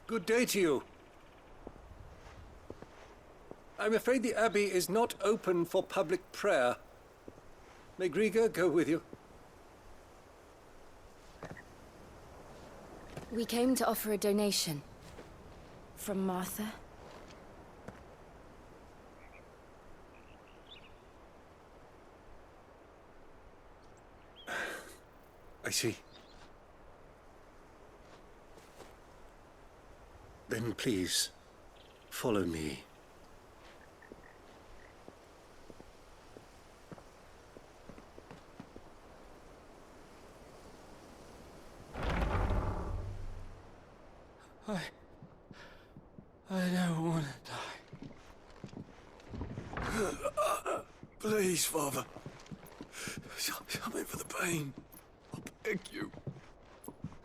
Good day to you. I'm afraid the Abbey is not open for public prayer. May Griga go with you? We came to offer a donation. From Martha. I see. Then please, follow me. I don't want to die. Please, Father. Shut me for the pain. I beg you.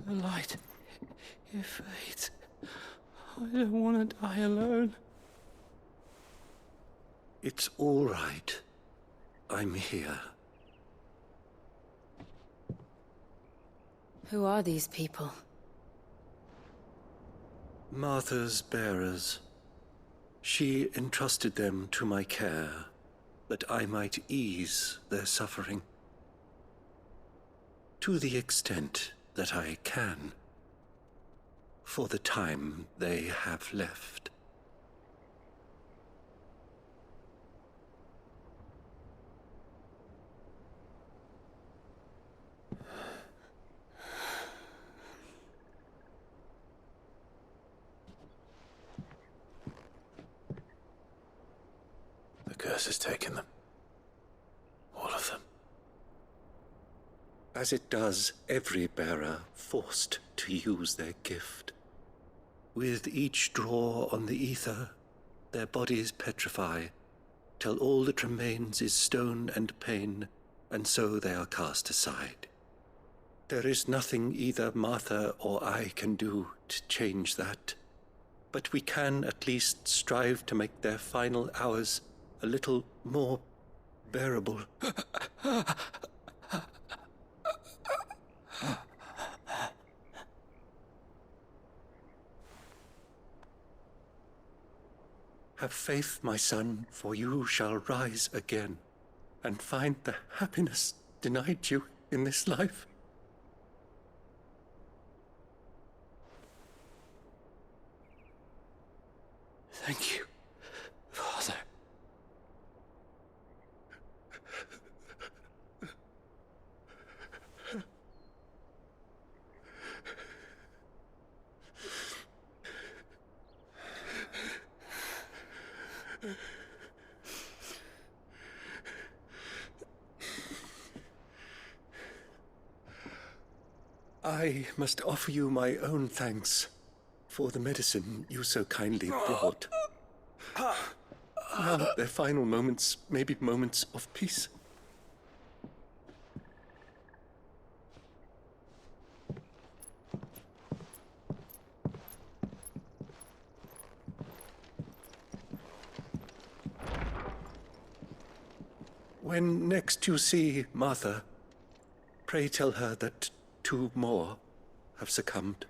The light, it fades. I don't want to die alone. It's all right. I'm here. Who are these people? Martha's bearers. She entrusted them to my care, that I might ease their suffering. To the extent that I can, for the time they have left. The curse has taken them. All of them. As it does every bearer forced to use their gift. With each draw on the ether, their bodies petrify, till all that remains is stone and pain, and so they are cast aside. There is nothing either Martha or I can do to change that, but we can at least strive to make their final hours a little more bearable. Have faith, my son, for you shall rise again, and find the happiness denied you in this life. Thank you, Father. I must offer you my own thanks for the medicine you so kindly brought. Now their final moments may be moments of peace. When next you see Martha, pray tell her that 2 more have succumbed.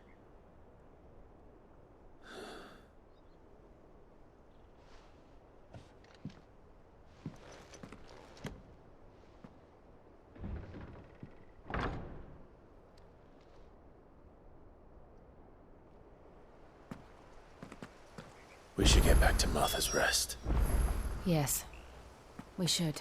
We should get back to Martha's Rest. Yes, we should.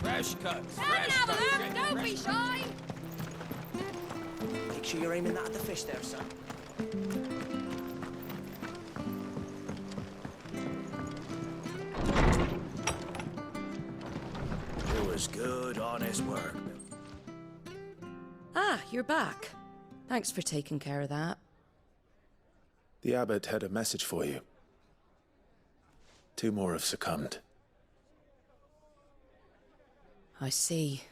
Fresh cuts. Come and have a look! Don't be shy! Make sure you're aiming that at the fish there, son. It was good, honest work. Ah, you're back. Thanks for taking care of that. The abbot had a message for you. 2 more have succumbed. I see.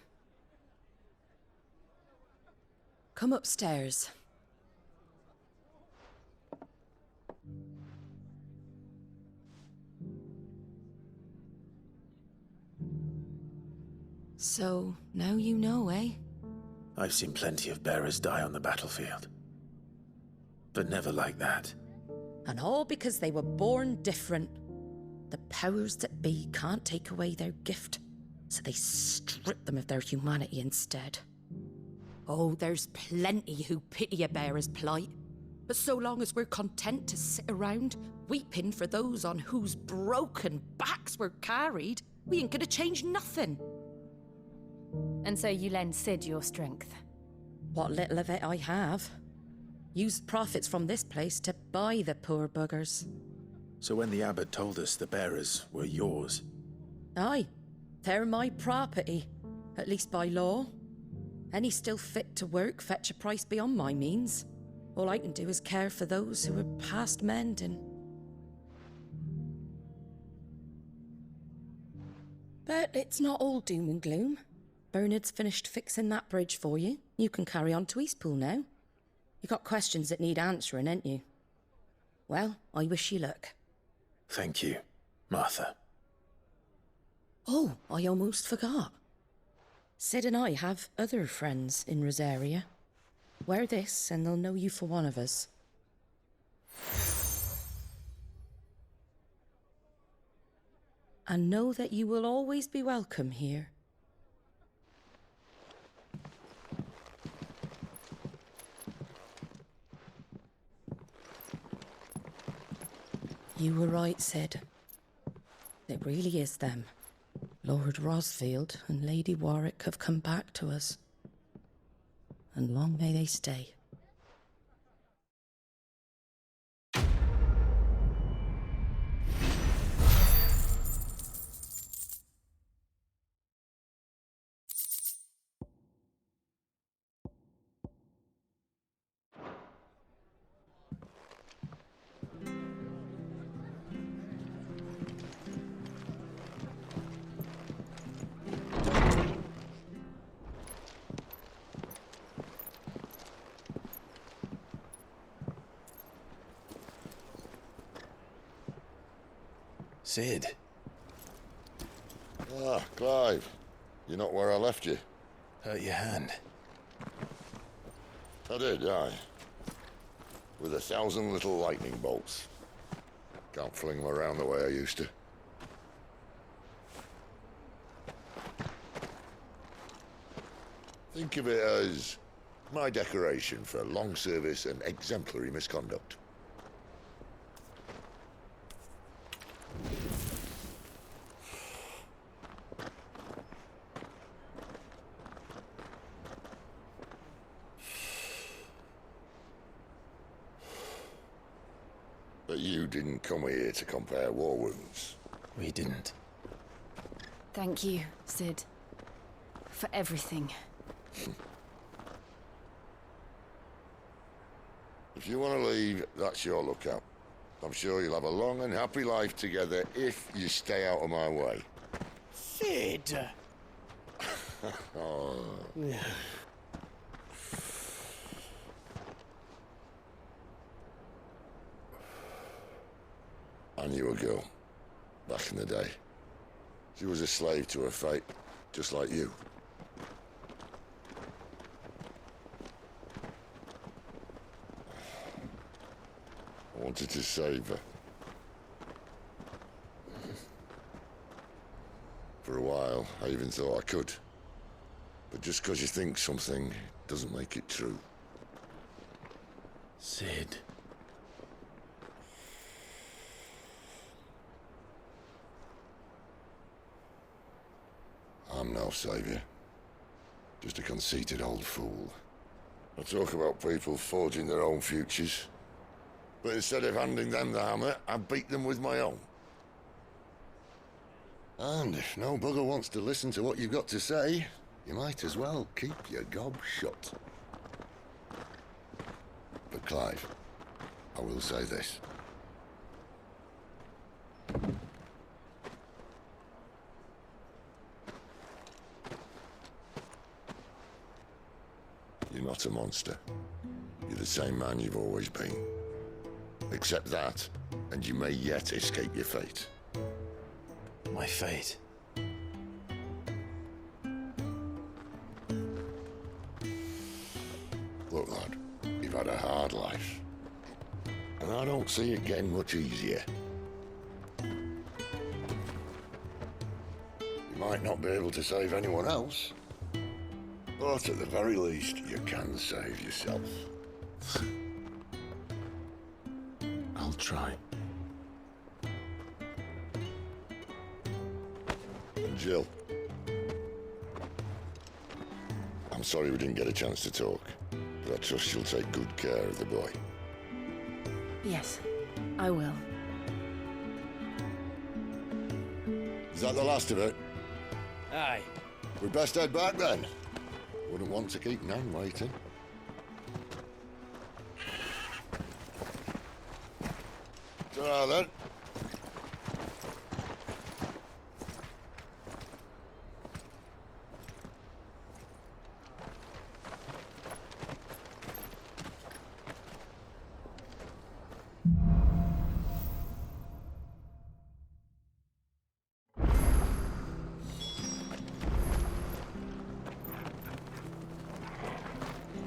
Come upstairs. So, now you know, eh? I've seen plenty of bearers die on the battlefield. But never like that. And all because they were born different. The powers that be can't take away their gift, so they strip them of their humanity instead. Oh, there's plenty who pity a bearer's plight. But so long as we're content to sit around, weeping for those on whose broken backs we're carried, we ain't gonna change nothing. And so you lend Sid your strength. What little of it I have. Used profits from this place to buy the poor buggers. So when the abbot told us the bearers were yours, Aye, they're my property, at least by law. Any still fit to work fetch a price beyond my means. All I can do is care for those who are past mending. But it's not all doom and gloom. Bernard's finished fixing that bridge for you. You can carry on to Eastpool now. You got questions that need answering, ain't you? Well, I wish you luck. thank you, Martha. Oh, I almost forgot. Sid and I have other friends in Rosaria. Wear this and they'll know you for one of us. And know that you will always be welcome here. You were right, Sid. It really is them. Lord Rosfield and Lady Warwick have come back to us. And long may they stay. Sid, Ah, Clive. You're not where I left you. hurt your hand. I did, aye. With 1,000 little lightning bolts. Can't fling them around the way I used to. Think of it as my decoration for long service and exemplary misconduct. But you didn't come here to compare war wounds. We didn't. Thank you, Sid. For everything. If you want to leave, that's your lookout. I'm sure you'll have a long and happy life together if you stay out of my way. Sid! Oh. I knew a girl, back in the day. She was a slave to her fate, just like you. I wanted to save her. For a while, I even thought I could. But just because you think something doesn't make it true. Sid. I'm no savior. Just a conceited old fool. I talk about people forging their own futures. But instead of handing them the hammer, I beat them with my own. And if no bugger wants to listen to what you've got to say, you might as well keep your gob shut. But Clive, I will say this. You're not a monster. You're the same man you've always been. Accept that, and you may yet escape your fate. My fate. Look, lad, you've had a hard life. And I don't see it getting much easier. You might not be able to save anyone else, but at the very least, you can save yourself. I'll try. Jill. I'm sorry we didn't get a chance to talk, but I trust you'll take good care of the boy. Yes, I will. Is that the last of it? Aye. We'd best head back then. Wouldn't want to keep Nan waiting. Ta-ra then.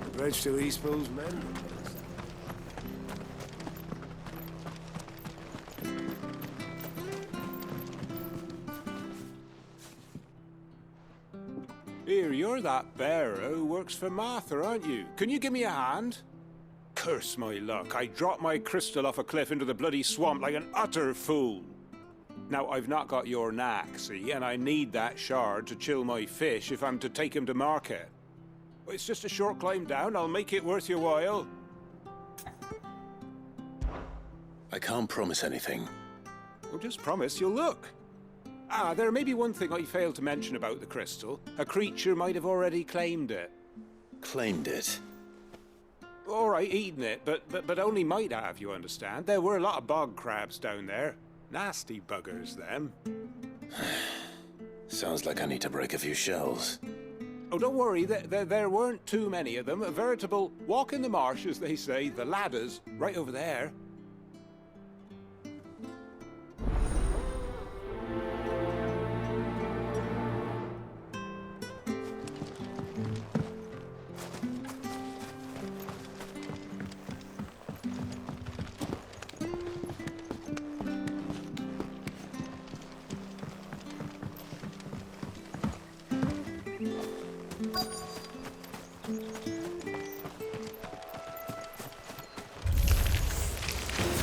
The bridge to Eastpool's men. Here, you're that bearer who works for Martha, aren't you? Can you give me a hand? Curse my luck, I dropped my crystal off a cliff into the bloody swamp like an utter fool. Now, I've not got your knack, see, and I need that shard to chill my fish if I'm to take him to market. It's just a short climb down, I'll make it worth your while. I can't promise anything. Well, just promise you'll look. Ah, there may be one thing I failed to mention about the crystal. A creature might have already claimed it. Claimed it. All right, eaten it, but only might have, you understand. There were a lot of bog crabs down there. Nasty buggers, them. Sounds like I need to break a few shells. Oh, don't worry, there weren't too many of them. A veritable walk in the marsh, as they say. The ladders, right over there.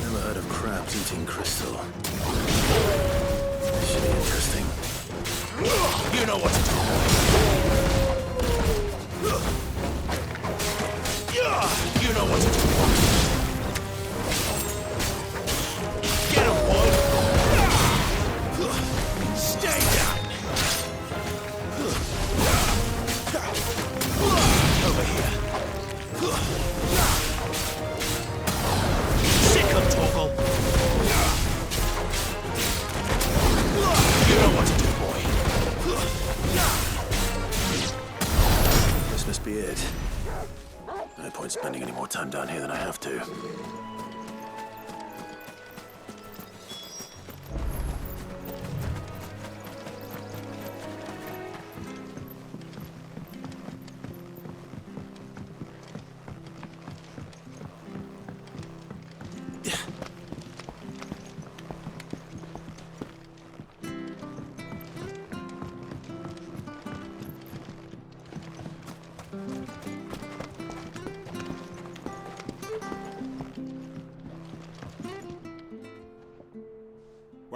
Never heard of crabs eating crystal. Should be interesting. You know what to do. You know what to do. Get him, boy. Stay down. Over here. Sick him, Torgal. You know what to do, boy. This must be it. No point spending any more time down here than I have to.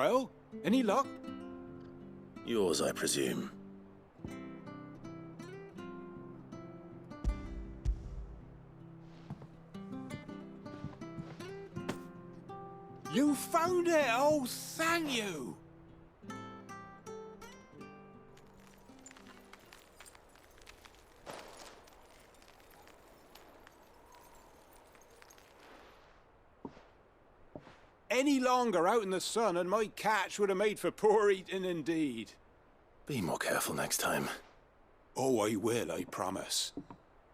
Well, any luck? Yours, I presume. You found it! Oh, thank you! Any longer out in the sun and my catch would have made for poor eating indeed. Be more careful next time. Oh, I will, I promise.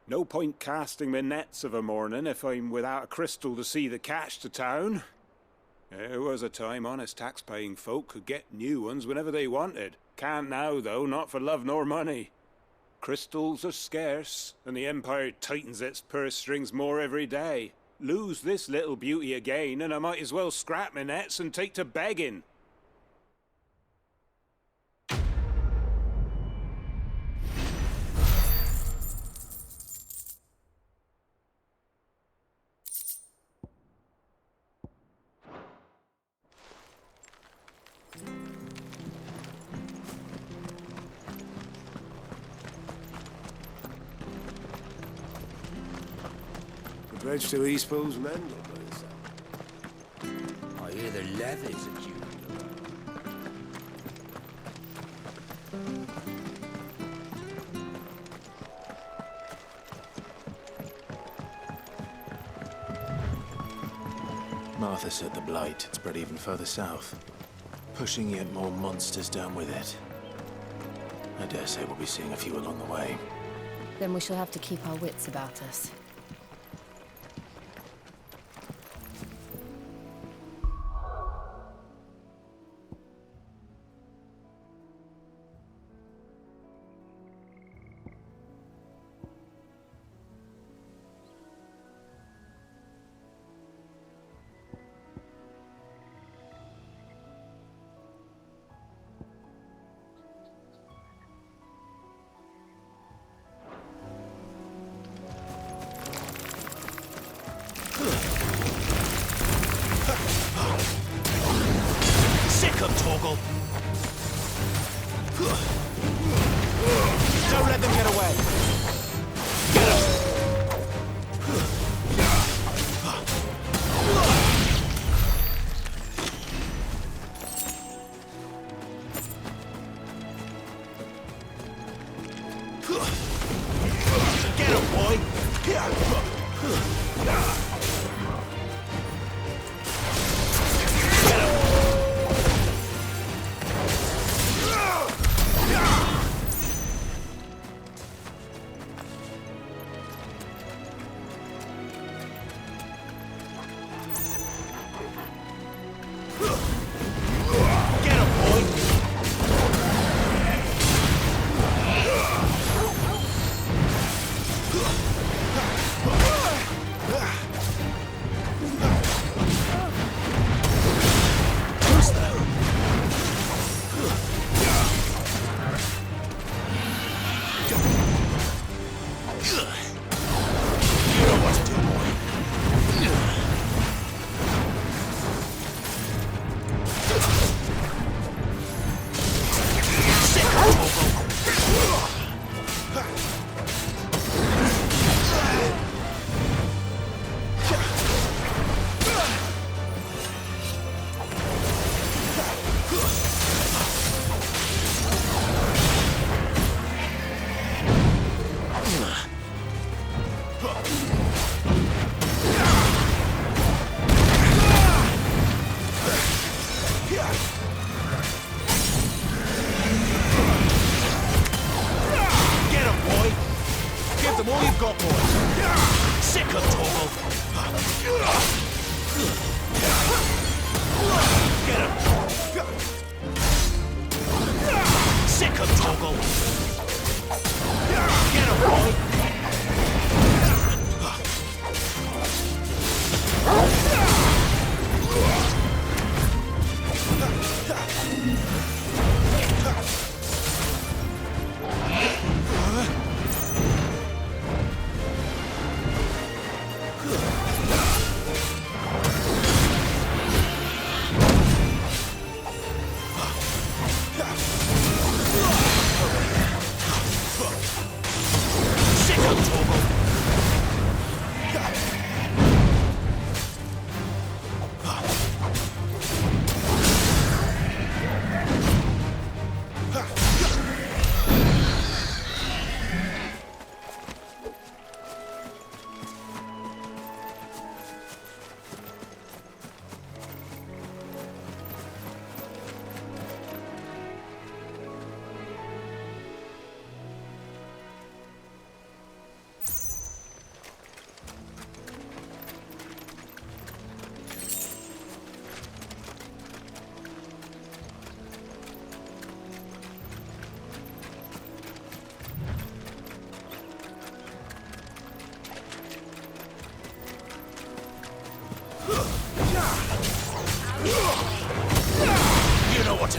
No point casting my nets of a morning if I'm without a crystal to see the catch to town. There was a time honest tax-paying folk could get new ones whenever they wanted. Can't now, though, not for love nor money. Crystals are scarce, and the Empire tightens its purse strings more every day. Lose this little beauty again, and I might as well scrap my nets and take to begging. The bridge to Eastpool's mended. I hear the levies at you. Martha said the blight had spread even further south, pushing yet more monsters down with it. I dare say we'll be seeing a few along the way. Then we shall have to keep our wits about us. Sick of Torgal! Don't let them get away! Get him! Get him, boy!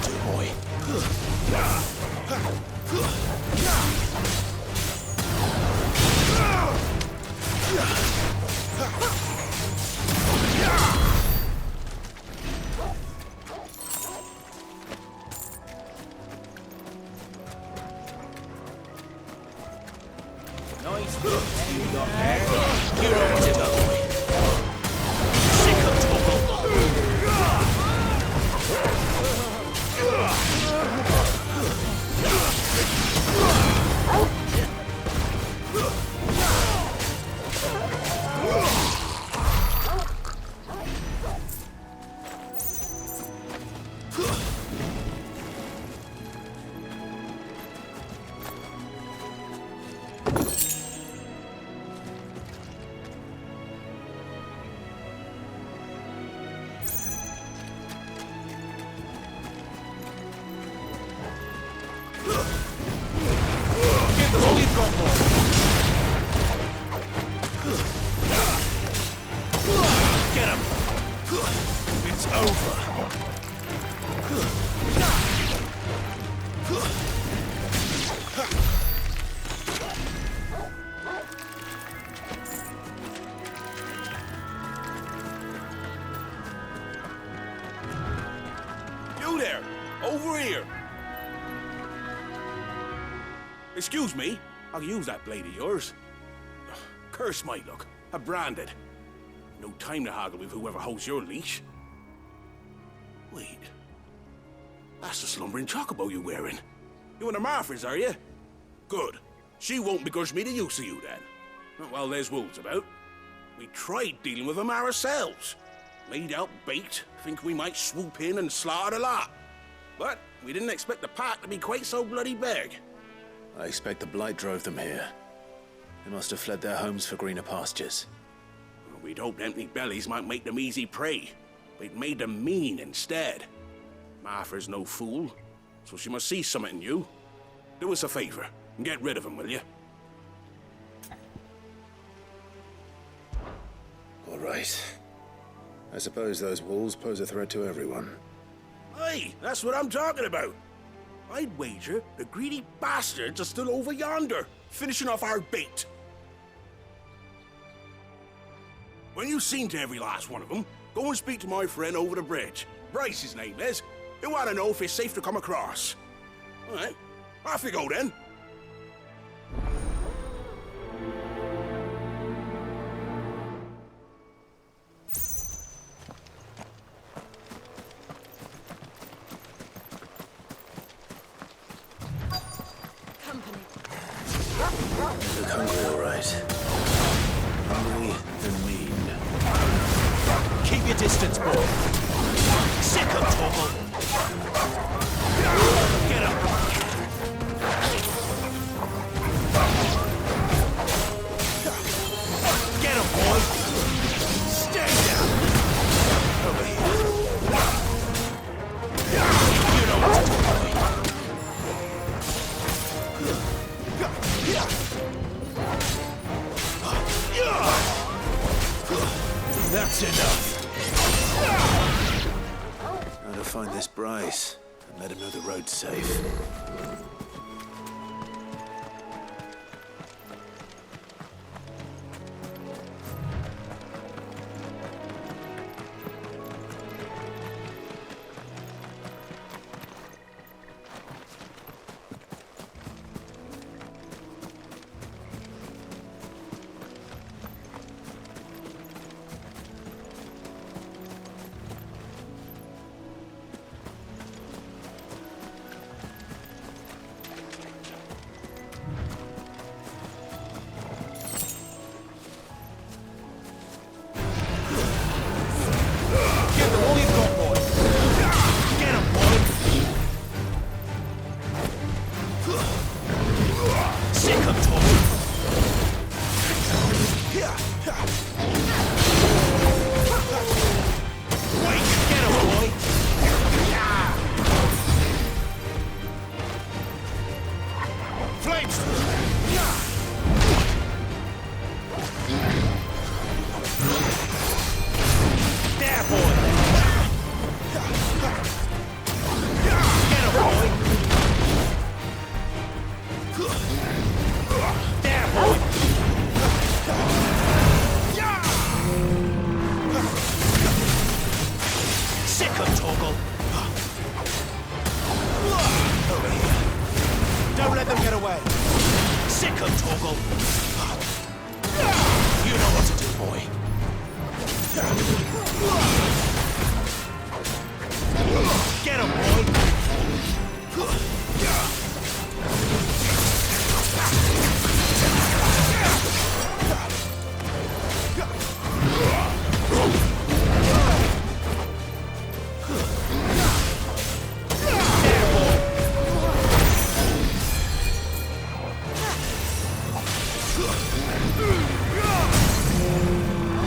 do, boy. Nice. You got there. You're ready to go, boy. Sick of Toggle. Get him! It's over. You there! Over here! Excuse me, I'll use that blade of yours. Curse my luck. I'm branded. No time to haggle with whoever holds your leash. Wait. That's the slumbering chocobo you're wearing. You and the Marthas, are you? Good. She won't begrudge me the use of you, then. Well, there's wolves about. We tried dealing with them ourselves. Laid out bait, think we might swoop in and slaughter the lot. But we didn't expect the pack to be quite so bloody big. I expect the blight drove them here. They must have fled their homes for greener pastures. We'd hoped empty bellies might make them easy prey. We'd made them mean instead. Martha's no fool, so she must see something in you. Do us a favor and get rid of them, will you? All right. I suppose those wolves pose a threat to everyone. Hey, that's what I'm talking about. I'd wager the greedy bastards are still over yonder, finishing off our bait. When you've seen to every last one of them, go and speak to my friend over the bridge. Bryce, his name is. He'll want to know if it's safe to come across. All right, off you go then. Look hungry, all right. Hungry and mean. Keep your distance, boy. Sick of trouble. Get up. Get him, boy. Stay down. Over here. You know what to do, boy. That's enough. How to find this Bryce and let him know the road's safe. up, Torgal. You know what to do, boy. Get him, boy!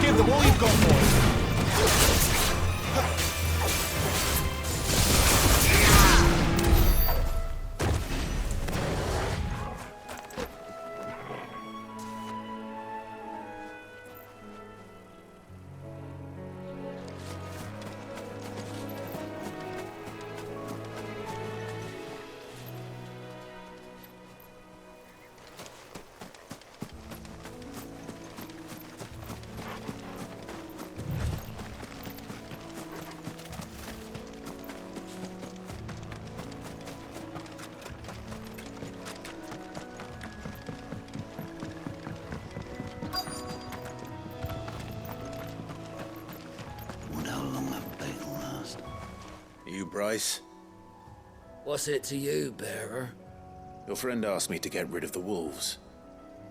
Give them all you've got, boy! Wonder how long that bait will last. You, Bryce? What's it to you, bearer? Your friend asked me to get rid of the wolves.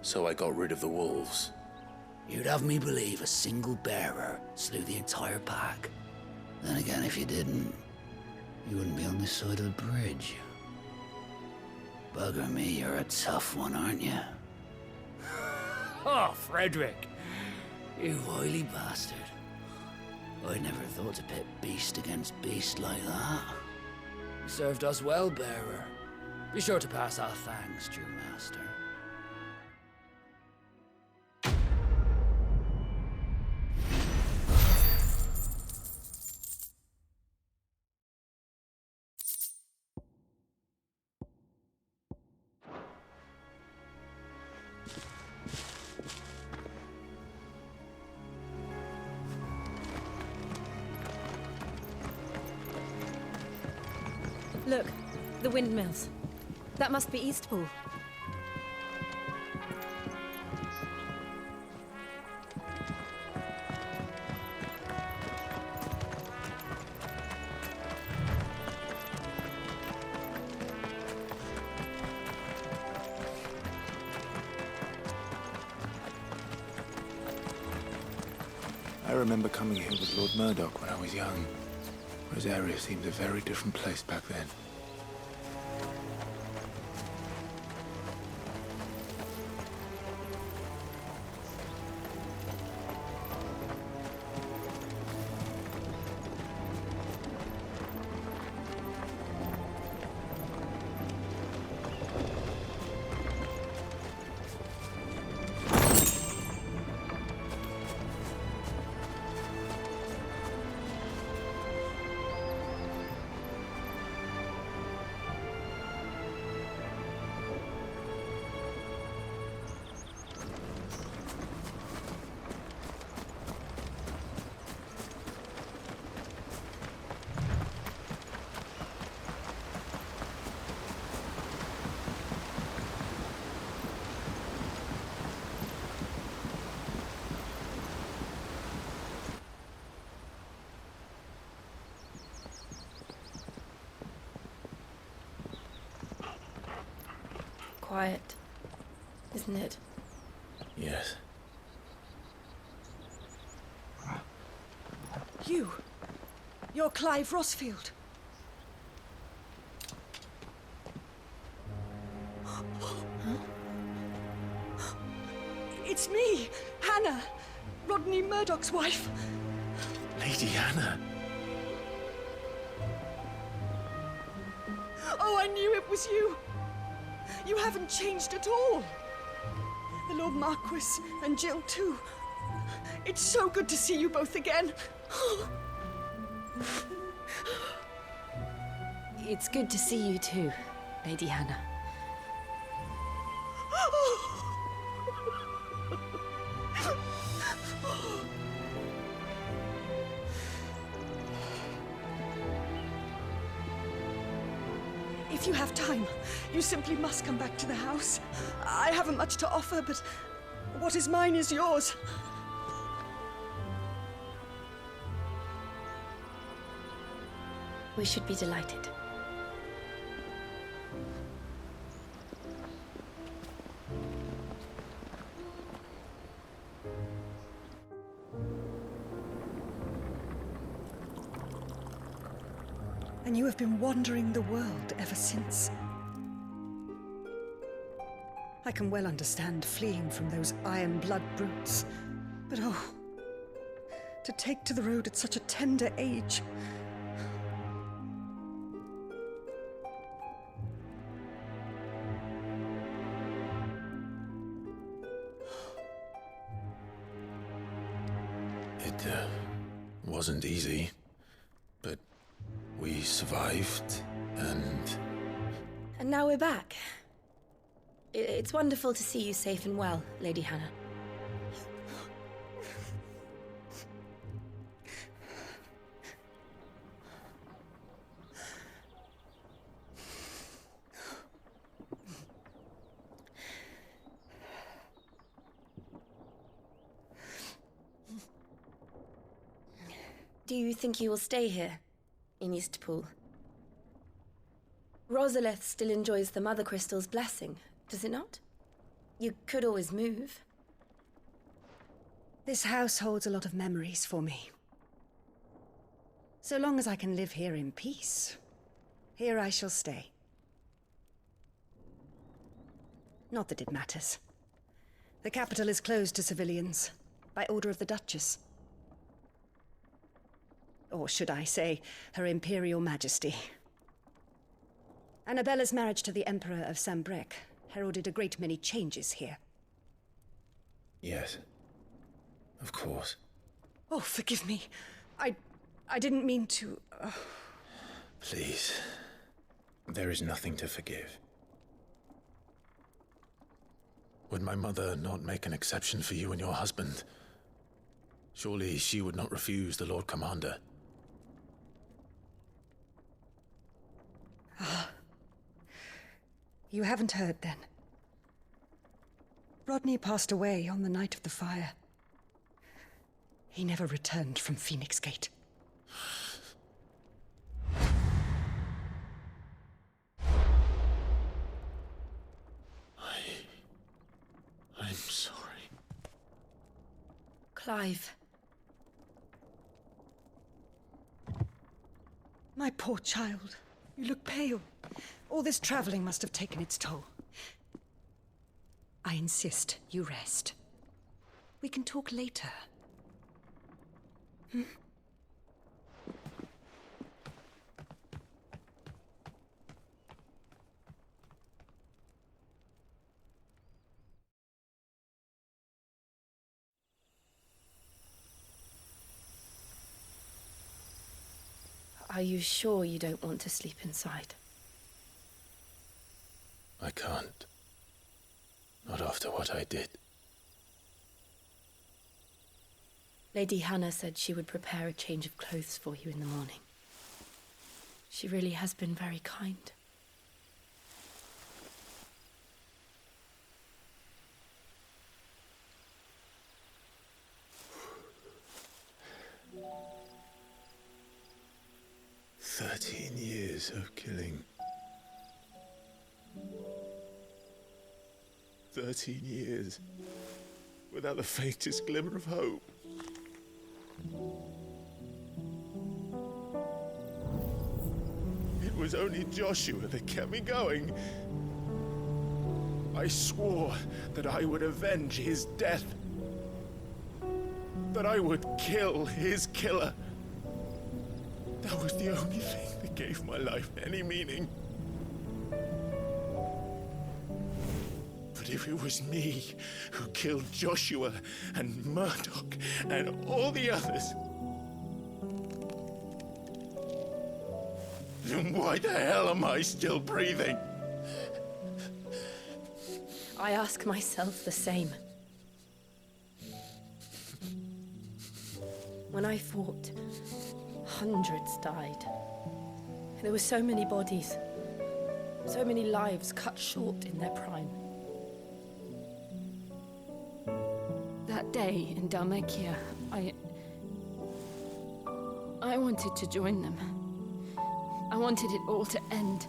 So I got rid of the wolves. You'd have me believe a single bearer slew the entire pack. Then again, if you didn't, you wouldn't be on this side of the bridge. Bugger me, you're a tough one, aren't you? Oh, Frederick! You wily bastard. I never thought to pit beast against beast like that. You served us well, bearer. Be sure to pass our thanks, true master. Look, the windmills. That must be Eastpool. I remember coming here with Lord Murdoch when I was young. Rosaria seemed a very different place back then. Quiet, isn't it? Yes. You're Clive Rossfield. It's me, Hannah, Rodney Murdoch's wife. Lady Hannah. Oh, I knew it was you. You haven't changed at all. The Lord Marquis and Jill too. It's so good to see you both again. It's good to see you too, Lady Hannah. If you have time, you simply must come back to the house. I haven't much to offer, but what is mine is yours. We should be delighted. And you have been wandering the world ever since. I can well understand fleeing from those iron blood brutes. But oh, to take to the road at such a tender age. It wasn't easy, but we survived, and... And now we're back. It's wonderful to see you safe and well, Lady Hannah. Do you think you will stay here, in Eastpool? Rosalith still enjoys the Mother Crystal's blessing, does it not? You could always move. This house holds a lot of memories for me. So long as I can live here in peace, here I shall stay. Not that it matters. The capital is closed to civilians, by order of the Duchess. Or should I say, Her Imperial Majesty. Annabella's marriage to the Emperor of Sambrec heralded a great many changes here. Yes. Of course. Oh, forgive me. I didn't mean to... Please. There is nothing to forgive. Would my mother not make an exception for you and your husband? Surely she would not refuse the Lord Commander. You haven't heard, then. Rodney passed away on the night of the fire. He never returned from Phoenix Gate. I'm sorry. Clive. My poor child. You look pale. All this traveling must have taken its toll. I insist you rest. We can talk later. Are you sure you don't want to sleep inside? I can't. Not after what I did. Lady Hannah said she would prepare a change of clothes for you in the morning. She really has been very kind. Years of killing. 13 years without the faintest glimmer of hope. It was only Joshua that kept me going. I swore that I would avenge his death. That I would kill his killer. That was the only thing that gave my life any meaning. But if it was me who killed Joshua and Murdoch and all the others, then why the hell am I still breathing? I ask myself the same. When I fought, hundreds died. There were so many bodies. So many lives cut short in their prime. That day in Dalmacia, I wanted to join them. I wanted it all to end.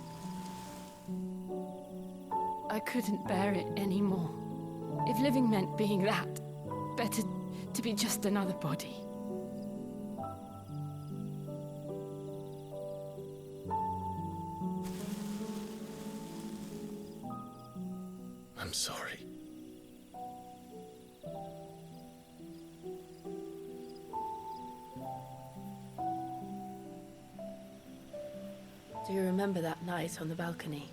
I couldn't bear it anymore. If living meant being that, better to be just another body. I'm sorry. Do you remember that night on the balcony,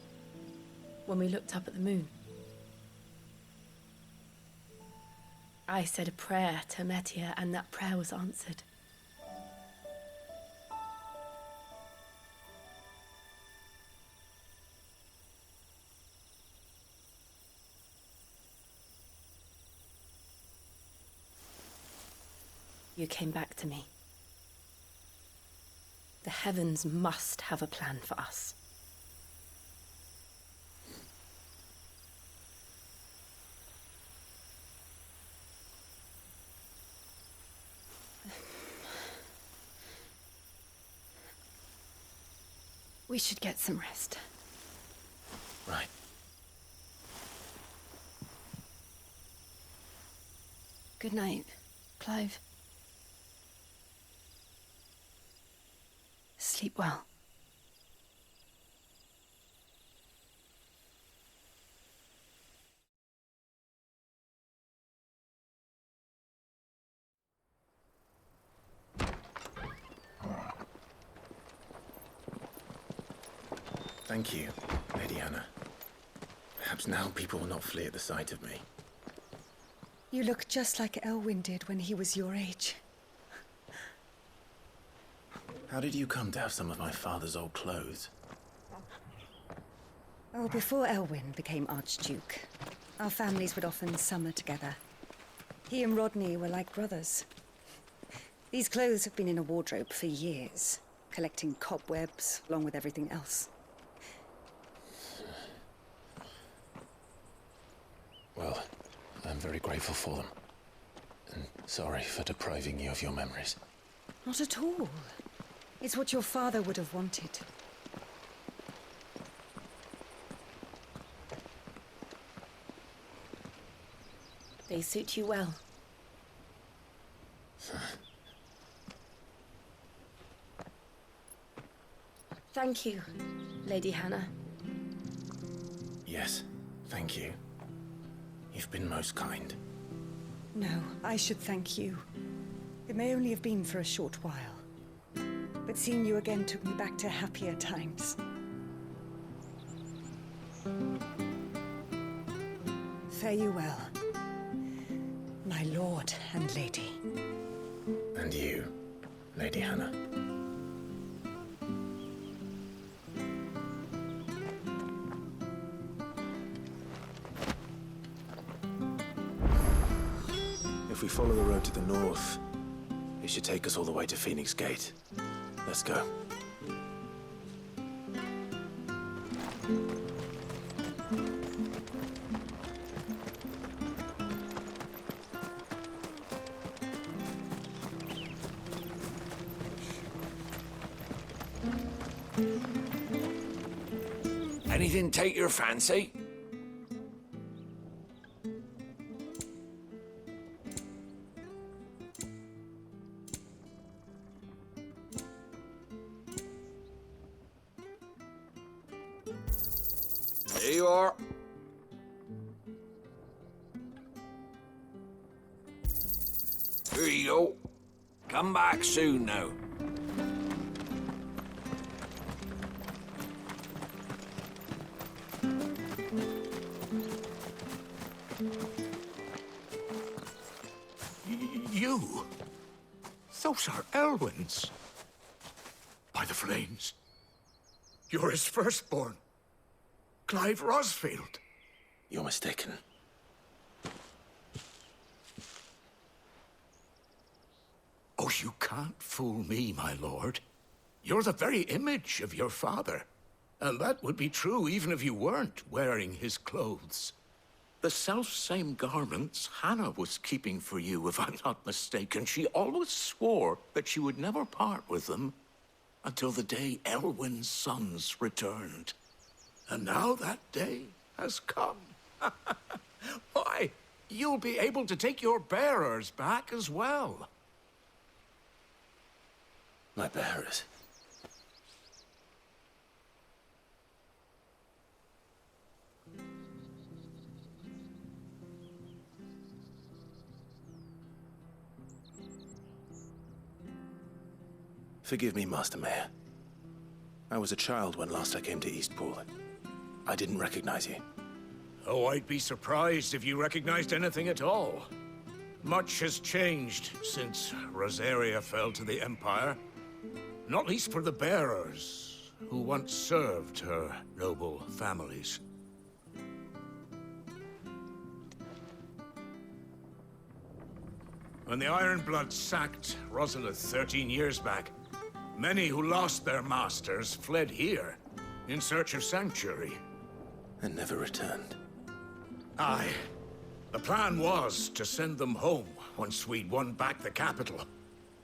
when we looked up at the moon? I said a prayer to Metia, and that prayer was answered. You came back to me. The heavens must have a plan for us. We should get some rest. Right. Good night, Clive. Sleep well. Thank you, Lady Hannah. Perhaps now people will not flee at the sight of me. You look just like Elwyn did when he was your age. How did you come to have some of my father's old clothes? Oh, before Elwyn became Archduke, our families would often summer together. He and Rodney were like brothers. These clothes have been in a wardrobe for years, collecting cobwebs along with everything else. Well, I'm very grateful for them. And sorry for depriving you of your memories. Not at all. It's what your father would have wanted. They suit you well. Thank you, Lady Hannah. Yes, thank you. You've been most kind. No, I should thank you. It may only have been for a short while, but seeing you again took me back to happier times. Fare you well, my lord and lady. And you, Lady Hannah. If we follow the road to the north, it should take us all the way to Phoenix Gate. Let's go. Anything take your fancy? There you are. Here you go. Come back soon now. You? Those are Elwyn's. By the flames. You're his firstborn. Clive Rosfield. You're mistaken. Oh, you can't fool me, my lord. You're the very image of your father. And that would be true even if you weren't wearing his clothes. The self-same garments Hannah was keeping for you, if I'm not mistaken. She always swore that she would never part with them until the day Elwyn's sons returned. And now that day has come. Why, you'll be able to take your bearers back as well. My bearers. Forgive me, Master Mayor. I was a child when last I came to Eastpool. I didn't recognize you. Oh, I'd be surprised if you recognized anything at all. Much has changed since Rosaria fell to the Empire. Not least for the bearers, who once served her noble families. When the Ironbloods sacked Rosalith 13 years back, many who lost their masters fled here in search of sanctuary. And never returned. Aye. The plan was to send them home once we'd won back the capital.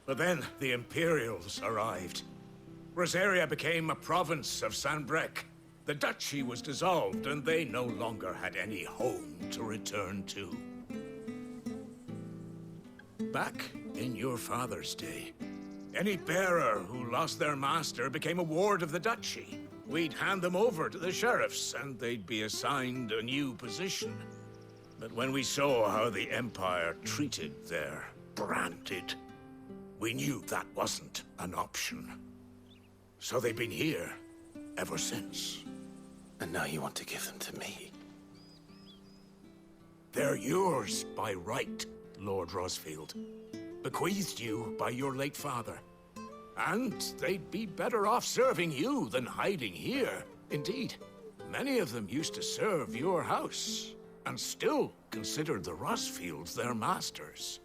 But then the Imperials arrived. Rosaria became a province of Sanbreque. The duchy was dissolved, and they no longer had any home to return to. Back in your father's day, any bearer who lost their master became a ward of the duchy. We'd hand them over to the sheriffs, and they'd be assigned a new position. But when we saw how the Empire treated their branded, we knew that wasn't an option. So they've been here ever since. And now you want to give them to me? They're yours by right, Lord Rosfield. Bequeathed you by your late father. And they'd be better off serving you than hiding here. Indeed, many of them used to serve your house, and still considered the Rosfields their masters.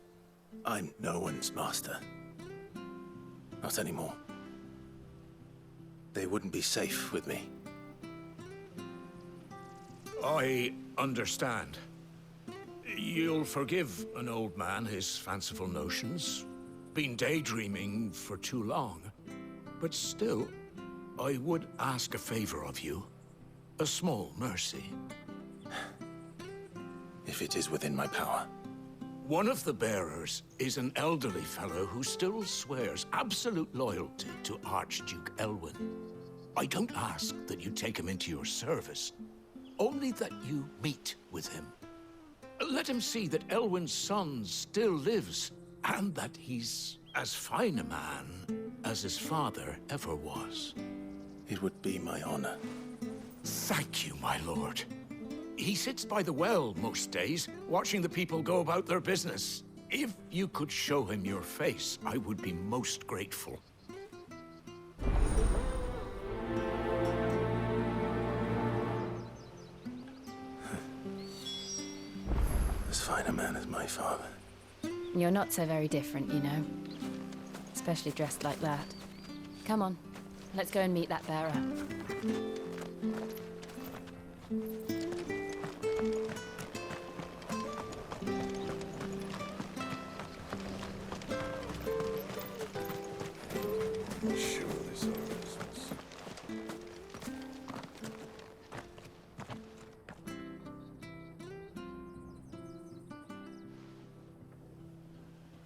I'm no one's master. Not anymore. They wouldn't be safe with me. I understand. You'll forgive an old man his fanciful notions. Been daydreaming for too long. But still, I would ask a favor of you. A small mercy. If it is within my power. One of the bearers is an elderly fellow who still swears absolute loyalty to Archduke Elwyn. I don't ask that you take him into your service, only that you meet with him. Let him see that Elwyn's son still lives, and that he's as fine a man as his father ever was. It would be my honor. Thank you, my lord. He sits by the well most days, watching the people go about their business. If you could show him your face, I would be most grateful. As fine a man as my father. You're not so very different, you know. Especially dressed like that. Come on, let's go and meet that bearer.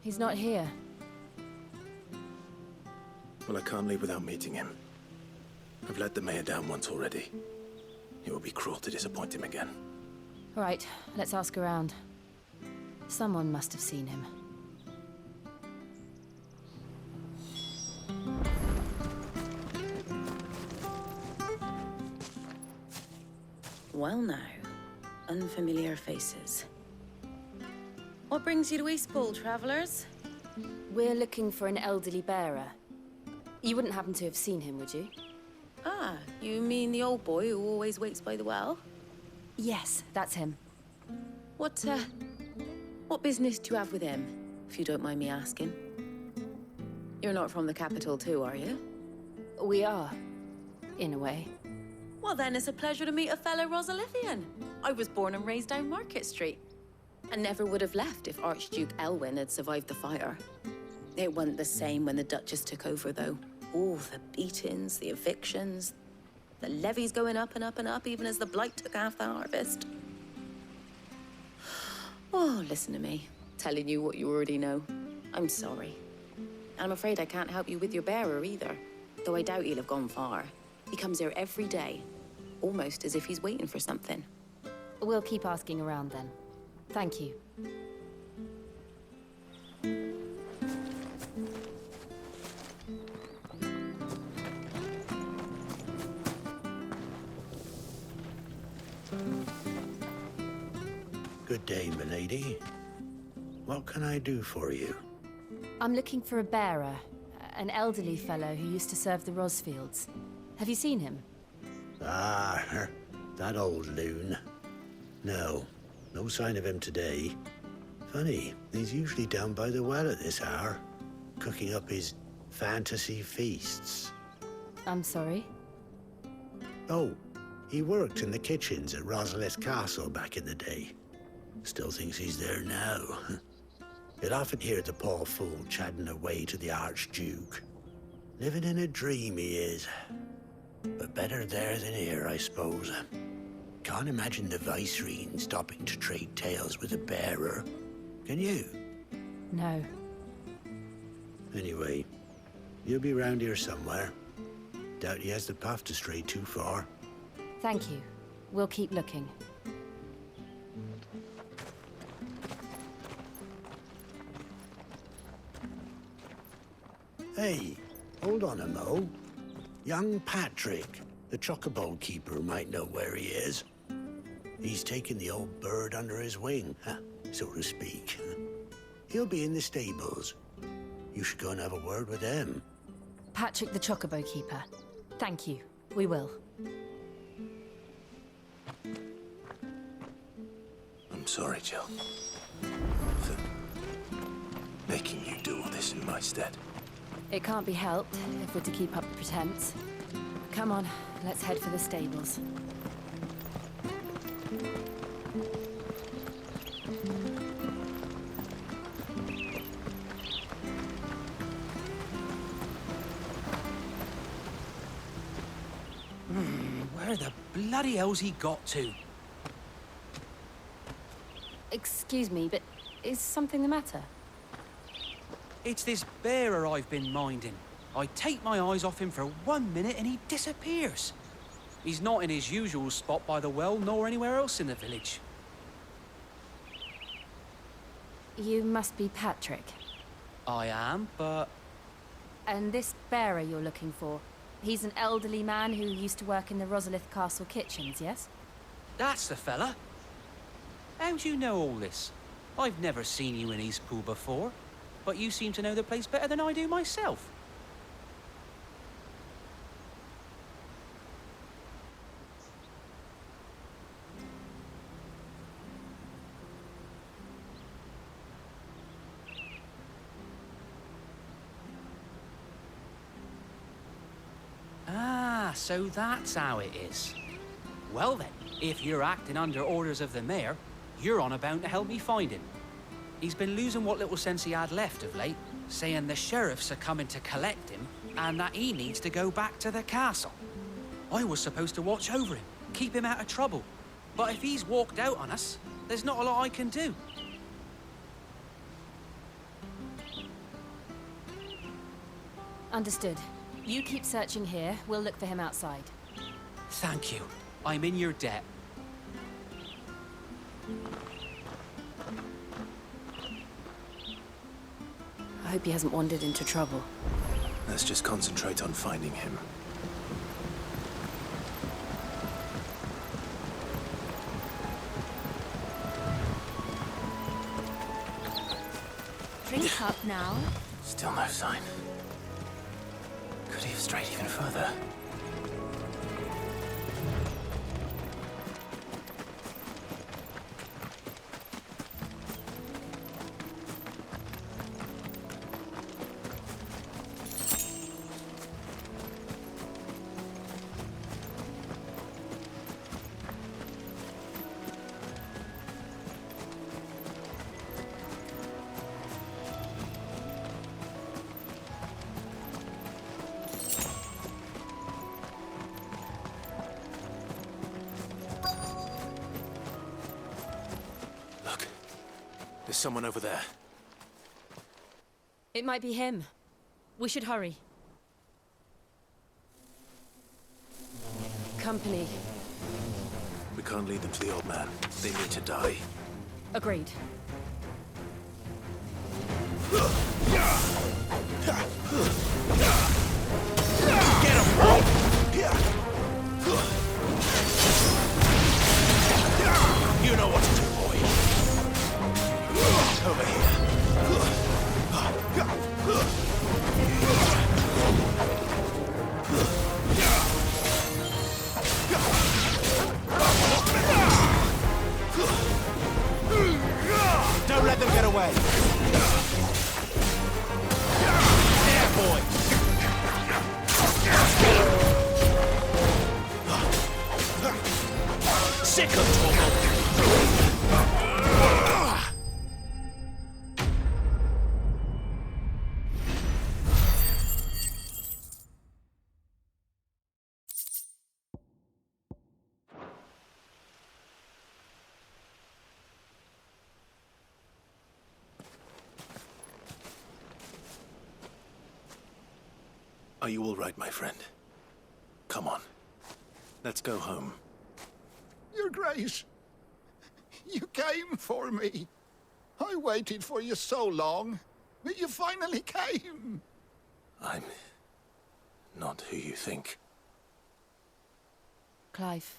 He's not here. Well, I can't leave without meeting him. I've let the mayor down once already. It will be cruel to disappoint him again. Right, let's ask around. Someone must have seen him. Well now, unfamiliar faces. What brings you to Eastpool, travelers? We're looking for an elderly bearer. You wouldn't happen to have seen him, would you? Ah, you mean the old boy who always waits by the well? Yes, that's him. What business do you have with him, if you don't mind me asking? You're not from the capital too, are you? We are, in a way. Well, then it's a pleasure to meet a fellow Rosalithian. I was born and raised down Market Street. And never would have left if Archduke Elwyn had survived the fire. It wasn't the same when the Duchess took over, though. Oh, the beatings, the evictions, the levies going up and up and up, even as the blight took half the harvest. Oh, listen to me, telling you what you already know. I'm sorry. I'm afraid I can't help you with your bearer either, though I doubt he'll have gone far. He comes here every day, almost as if he's waiting for something. We'll keep asking around then. Thank you. Good day, milady. What can I do for you? I'm looking for a bearer, an elderly fellow who used to serve the Rosfields. Have you seen him? Ah, that old loon. No sign of him today. Funny, he's usually down by the well at this hour, cooking up his fantasy feasts. I'm sorry? Oh, he worked in the kitchens at Rosalith Castle back in the day. Still thinks he's there now. You'd often hear the poor fool chatting away to the Archduke. Living in a dream he is. But better there than here, I suppose. Can't imagine the Vicereine stopping to trade tales with a bearer. Can you? No. Anyway, you'll be round here somewhere. Doubt he has the path to stray too far. Thank you. We'll keep looking. Hey, hold on a mo. Young Patrick, the chocobo keeper, might know where he is. He's taken the old bird under his wing, so to speak. He'll be in the stables. You should go and have a word with him. Patrick the Chocobo Keeper. Thank you. We will. I'm sorry, Jill. For making you do all this in my stead. It can't be helped if we're to keep up the pretense. Come on, let's head for the stables. Where the bloody hell's he got to? Excuse me, but is something the matter? It's this bearer I've been minding. I take my eyes off him for 1 minute and he disappears. He's not in his usual spot by the well, nor anywhere else in the village. You must be Patrick. I am, but... And this bearer you're looking for, he's an elderly man who used to work in the Rosalith Castle kitchens, yes? That's the fella. How do you know all this? I've never seen you in Eastpool before, but you seem to know the place better than I do myself. Ah, so that's how it is. Well then, if you're acting under orders of the mayor, you're on about to help me find him. He's been losing what little sense he had left of late, saying the sheriffs are coming to collect him and that he needs to go back to the castle. I was supposed to watch over him, keep him out of trouble. But if he's walked out on us, there's not a lot I can do. Understood. You keep searching here, we'll look for him outside. Thank you. I'm in your debt. I hope he hasn't wandered into trouble. Let's just concentrate on finding him. Drink up now. Still no sign. Could he have strayed even further? There's someone over there. It might be him. We should hurry. Company. We can't lead them to the old man. They need to die. Agreed. Get him, bro! You know what to do, boy. Over here. Don't let them get away. There, boy. Sick of trouble. Are you all right, my friend? Come on. Let's go home. Your Grace, you came for me. I waited for you so long, but you finally came. I'm not who you think. Clive.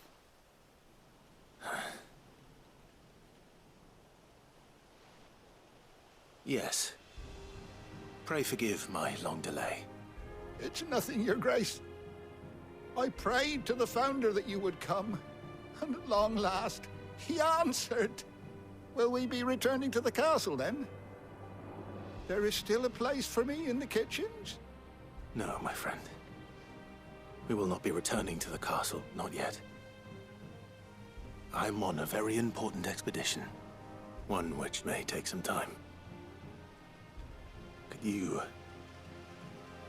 Yes. Pray forgive my long delay. It's nothing, Your Grace. I prayed to the Founder that you would come, and at long last, he answered. Will we be returning to the castle, then? There is still a place for me in the kitchens? No, my friend. We will not be returning to the castle, not yet. I'm on a very important expedition. One which may take some time. Could you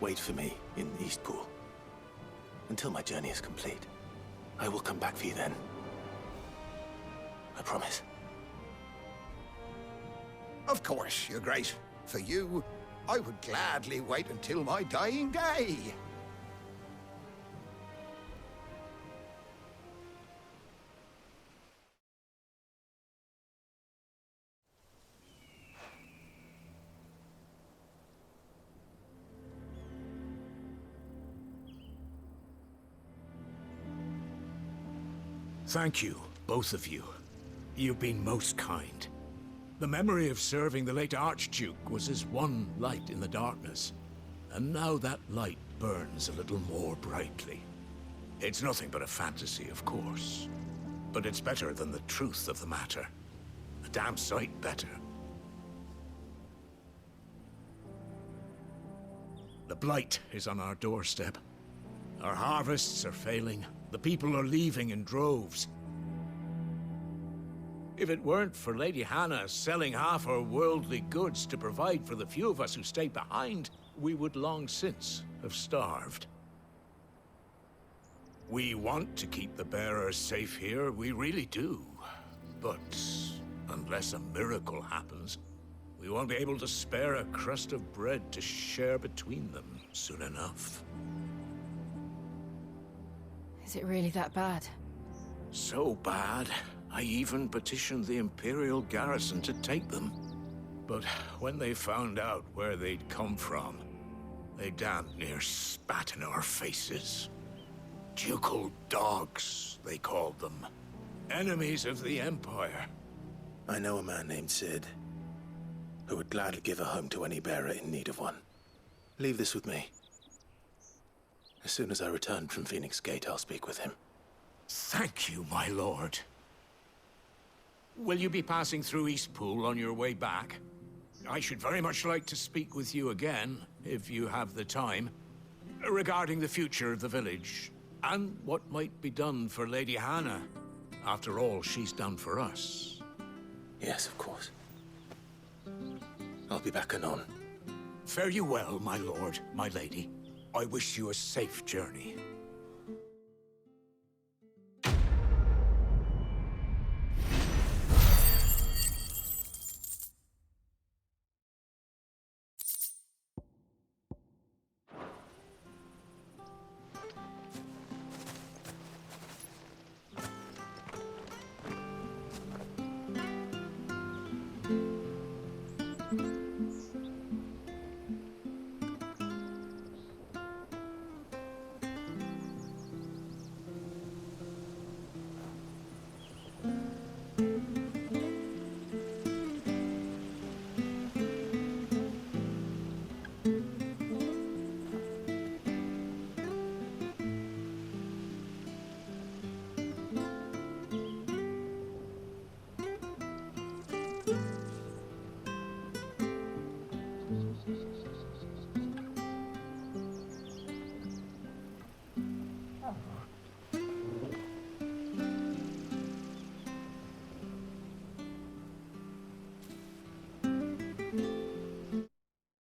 wait for me in Eastpool until my journey is complete? I will come back for you then. I promise. Of course, Your Grace. For you, I would gladly wait until my dying day. Thank you, both of you. You've been most kind. The memory of serving the late Archduke was as one light in the darkness, and now that light burns a little more brightly. It's nothing but a fantasy, of course, but it's better than the truth of the matter. A damn sight better. The blight is on our doorstep. Our harvests are failing. The people are leaving in droves. If it weren't for Lady Hannah selling half her worldly goods to provide for the few of us who stayed behind, we would long since have starved. We want to keep the bearers safe here, we really do. But unless a miracle happens, we won't be able to spare a crust of bread to share between them soon enough. Is it really that bad? So bad, I even petitioned the Imperial garrison to take them. But when they found out where they'd come from, they damn near spat in our faces. Ducal dogs, they called them. Enemies of the Empire. I know a man named Sid, who would gladly give a home to any bearer in need of one. Leave this with me. As soon as I return from Phoenix Gate, I'll speak with him. Thank you, my lord. Will you be passing through Eastpool on your way back? I should very much like to speak with you again, if you have the time, regarding the future of the village, and what might be done for Lady Hannah. After all she's done for us. Yes, of course. I'll be back anon. Fare you well, my lord, my lady. I wish you a safe journey.